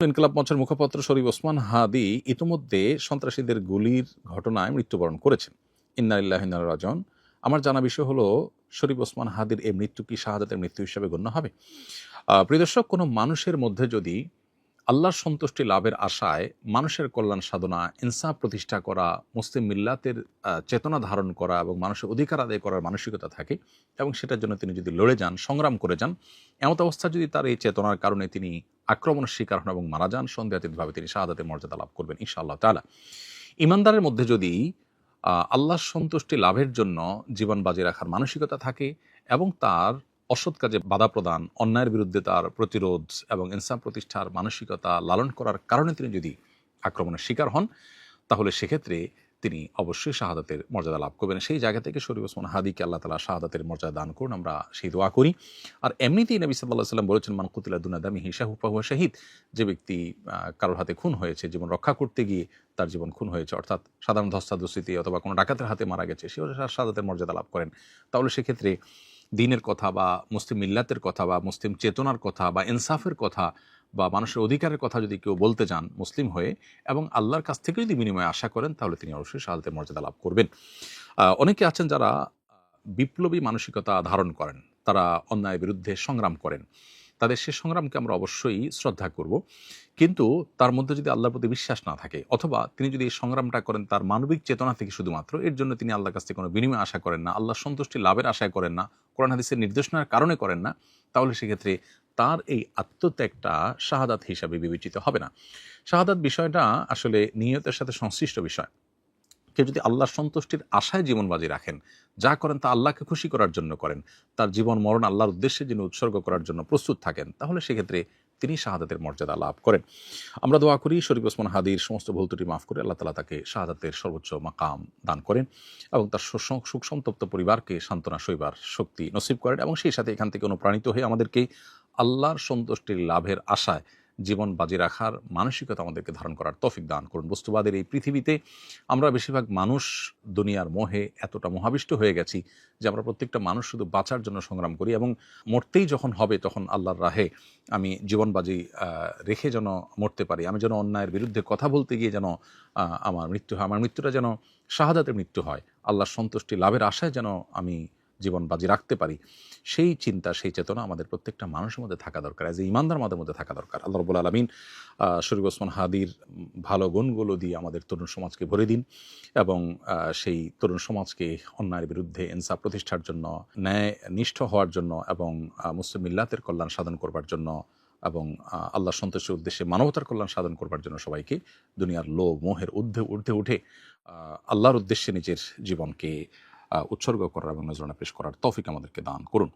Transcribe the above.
ইনকিলাব মঞ্চের মুখপাত্র শরীফ ওসমান হাদি ইতিমধ্যে সন্ত্রাসীদের গুলির ঘটনায় মৃত্যুবরণ করেছেন। ইন্না লিল্লাহি ওয়া ইন্না ইলাইহি রাজিউন। আমার জানা বিষয় হলো, শরীফ ওসমান হাদির এই মৃত্যু কি শাহাদাতের মৃত্যু হিসেবে গণ্য হবে? প্রিয় দর্শক, কোনো মানুষের মধ্যে যদি আল্লাহর সন্তুষ্টি লাভের আশায় মানুষের কল্যাণ সাধনা, ইনসাফ প্রতিষ্ঠা করা, মুসলিম মিল্লাতের চেতনা ধারণ করা এবং মানুষের অধিকার আদায় করার মানসিকতা থাকে এবং সেটার জন্য তিনি যদি লড়ে যান, সংগ্রাম করে যান, এমত অবস্থা যদি তার এই চেতনার কারণে তিনি আক্রমণের শিকার হন এবং মারা যান, সন্দেহাতীতভাবে তিনি শাহাদাতের মর্যাদা লাভ করবেন ইনশাআল্লাহ তাআলা। ইমানদারের মধ্যে যদি আল্লাহর সন্তুষ্টি লাভের জন্য জীবন বাজি রাখার মানসিকতা থাকে এবং তার অসৎ কাজে বাধা প্রদান, অন্যায়ের বিরুদ্ধে তার প্রতিরোধ এবং ইনসাফ প্রতিষ্ঠার মানসিকতা লালন করার কারণে তিনি যদি আক্রমণের শিকার হন, তাহলে সেক্ষেত্রে তিনি অবশ্যই শাহাদাতের মর্যাদা লাভ করবেন। সেই জায়গা থেকে শরীফ ওসমান হাদিকে আল্লাহ তাআলা শাহাদাতের মর্যাদা দান করুন, আমরা সেই দোয়া করি। আর এমনিতেই নবী সাল্লাল্লাহু আলাইহি ওয়াসাল্লাম বলেছেন, মান কুতিলা দুনা দামিহি ফাহুয়া শাহিদ। যে ব্যক্তি কারোর হাতে খুন হয়েছে, জীবন রক্ষা করতে গিয়ে তার জীবন খুন হয়েছে, অর্থাৎ সাধারণ ধস্তাধস্তিতে অথবা কোনো ডাকাতের হাতে মারা গেছে, সেও শাহাদাতের মর্যাদা লাভ করেন। তাহলে সেক্ষেত্রে দ্বীনের কথা বা মুসলিম মিল্লাতের কথা বা মুসলিম চেতনার কথা বা ইনসাফের কথা বা মানুষের অধিকারের কথা যদি কেউ বলতে যান মুসলিম হয়ে এবং আল্লাহর কাছ থেকে যদি বিনিময়ে আশা করেন, তাহলে তিনি অবশ্যই শাহাদাতের মর্যাদা লাভ করবেন। অনেকে আছেন যারা বিপ্লবী মানসিকতা ধারণ করেন, তারা অন্যায়ের বিরুদ্ধে সংগ্রাম করেন, তাদের সে সংগ্রামকে আমরা অবশ্যই শ্রদ্ধা করব। কিন্তু তার মধ্যে যদি আল্লাহর প্রতি বিশ্বাস না থাকে, অথবা তিনি যদি এই সংগ্রামটা করেন তার মানবিক চেতনা থেকে শুধুমাত্র, এর জন্য তিনি আল্লাহর কাছ থেকে কোনো বিনিময় আশা করেন না, আল্লাহর সন্তুষ্টি লাভের আশায় করেন না, কোরআন হাদিসের নির্দেশনার কারণে করেন না, তাহলে সেক্ষেত্রে তার এই আত্মত্যাগটা শাহাদাত হিসাবে বিবেচিত হবে না। শাহাদাত বিষয়টা আসলে নিয়তের সাথে সংশ্লিষ্ট বিষয়। কেউ যদি আল্লাহর সন্তুষ্টির আশায় জীবন বাজি রাখেন, যা করেন তা আল্লাহকে খুশি করার জন্য করেন, তার জীবন মরণ আল্লাহর উদ্দেশ্যে যিনি উৎসর্গ করার জন্য প্রস্তুত থাকেন, তাহলে সেক্ষেত্রে তিনি শাহাদাতের মর্যাদা লাভ করেন। আমরা দোয়া করি শরীফ ওসমান হাদির সমস্ত ভুল ত্রুটি মাফ করে আল্লাহ তাআলা তাকে শাহাদাতের সর্বোচ্চ মাকাম দান করেন এবং তার সুখ সন্তপ্ত পরিবারকে সান্ত্বনা সইবার শক্তি নসিব করেন এবং সেই সাথে এখান থেকে অনুপ্রাণিত হয়ে আমাদেরকে আল্লাহর সন্তুষ্টির লাভের আশায় জীবন বাজি রাখার মানসিকতা আমাদেরকে ধারণ করার তৌফিক দান করুন। বস্তুবাদের এই পৃথিবীতে আমরা বেশিরভাগ মানুষ দুনিয়ার মোহে এতটা মোহাবিষ্ট হয়ে গেছি যে আমরা প্রত্যেকটা মানুষ শুধু বাঁচার জন্য সংগ্রাম করি এবং মরতেই যখন হবে তখন আল্লাহর রাহে আমি জীবন বাজি রেখে যেন মরতে পারি, আমি যেন অন্যায়ের বিরুদ্ধে কথা বলতে গিয়ে যেন আমার মৃত্যু হয়, আমার মৃত্যুটা যেন শাহাদাতের মৃত্যু হয়, আল্লাহর সন্তুষ্টি লাভের আশায় যেন আমি জীবন বাজি রাখতে পারি, সেই চিন্তা, সেই চেতনা আমাদের প্রত্যেকটা মানুষের মধ্যে থাকা দরকার, এজ এ ইমানদার আমাদের মধ্যে থাকা দরকার। আল্লাহ রাব্বুল আলামিন শরীফ ওসমান হাদির ভালো গুণগুলো দিয়ে আমাদের তরুণ সমাজকে ভরে দিন এবং সেই তরুণ সমাজকে অন্যায়ের বিরুদ্ধে ইনসাফ প্রতিষ্ঠার জন্য, ন্যায় নিষ্ঠ হওয়ার জন্য এবং মুসলিম মিল্লাতের কল্যাণ সাধন করবার জন্য এবং আল্লাহর সন্তুষ্টির উদ্দেশ্যে মানবতার কল্যাণ সাধন করবার জন্য সবাইকে দুনিয়ার লোভ মোহের ঊর্ধ্বে উঠে আল্লাহর উদ্দেশ্যে নিজের জীবনকে উৎসর্গ করার এবং নজরানা পেশ করার তৌফিক আমাদেরকে দান করুন।